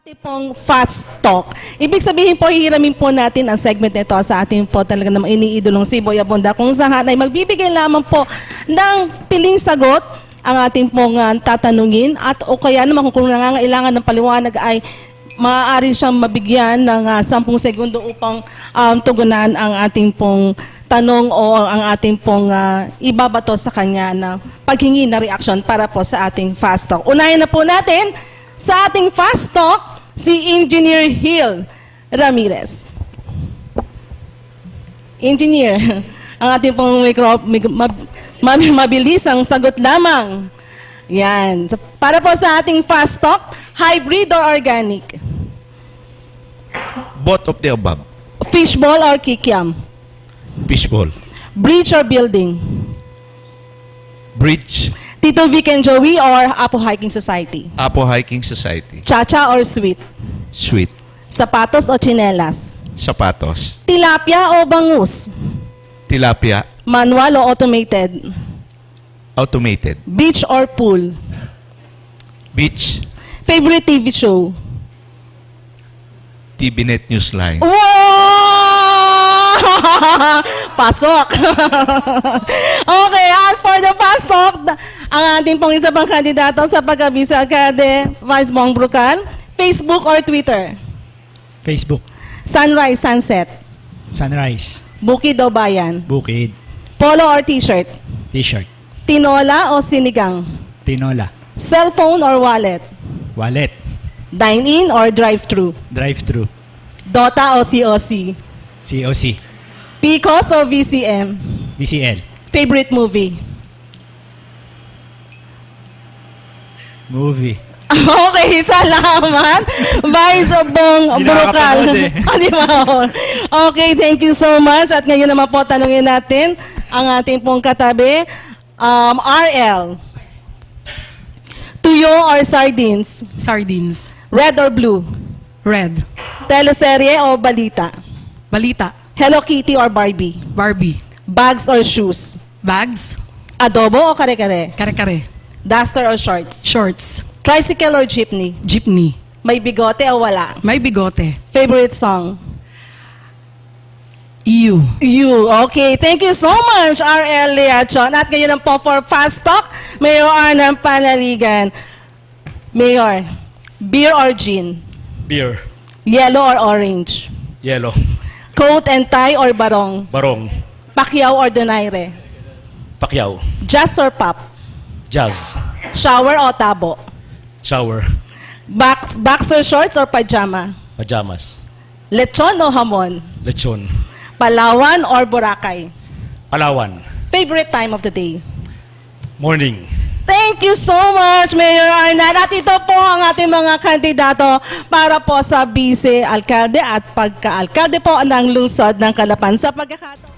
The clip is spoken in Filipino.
ating pong fast talk. Ibig sabihin po, hihiramin po natin ang segment nito sa ating po talaga namang iniidolong si Boy Abunda, kung saan ay magbibigay lamang po ng piling sagot ang ating pong tatanungin, at o kaya naman kung nangangailangan ng paliwanag ay maaari siyang mabigyan ng 10 segundo upang tugunan ang ating pong tanong o ang ating pong ibabato sa kanya na paghingi na reaction para po sa ating fast talk. Unahin na po natin sa ating fast talk si Engineer Hill Ramirez. Engineer, ang ating pong mabilis ang sagot lamang. Yan. So, para po sa ating fast talk, hybrid or organic? Both of the above. Fishball or kikiam? Fishball. Bridge or building? Bridge. Tito Vic and Joey or Apo Hiking Society? Apo Hiking Society. Chacha or sweet? Sweet. Sapatos o tsinelas? Sapatos. Tilapia o bangus? Tilapia. Manual o automated? Automated. Beach or pool? Beach. Favorite TV show? TVNet Newsline. Wow! Pasok! Okay, at for the fast talk, ang ating pong isa pang kandidato sa pag-abisa Alcalde, Vice Bong Brucal, Facebook or Twitter? Facebook. Sunrise, sunset? Sunrise. Bukid o bayan? Bukid. Polo or t-shirt? T-shirt. Tinola o sinigang? Tinola. Cellphone or wallet? Wallet. Dine-in or drive-thru? Drive-thru. Dota o COC? COC. Picos o VCM? BCL. Favorite movie? Movie. Okay, salamat. Vice Bong Hindi Brucal. nakakapanood eh. Di ba? Okay, thank you so much. At ngayon naman po, tanungin natin ang ating pong katabi. RL. Tuyo or sardines? Sardines. Red or blue? Red. Teleserye o balita? Balita. Hello Kitty or Barbie? Barbie. Bags or shoes? Bags. Adobo o kare-kare? Kare-kare. Duster or shorts? Shorts. Tricycle or jeepney? Jeepney. May bigote o wala? May bigote. Favorite song? EU. You. Okay, thank you so much, RL Leachon. At ngayon ang po for Fast Talk, Mayor ng Panaligan. Mayor, beer or gin? Beer. Yellow or orange? Yellow. Coat and tie or barong? Barong. Pacquiao or donaire? Pacquiao. Jazz or pop? Jazz. Shower o tabo? Shower. Boxer shorts or pajama? Pajamas. Lechon o hamon? Lechon. Palawan or Boracay? Palawan. Favorite time of the day? Morning. Thank you so much, Mayor Arnal. At ito po ang ating mga kandidato para po sa Vice Alcalde at pagka-alcalde po ng lungsod ng Calapan. Sa pagkakataon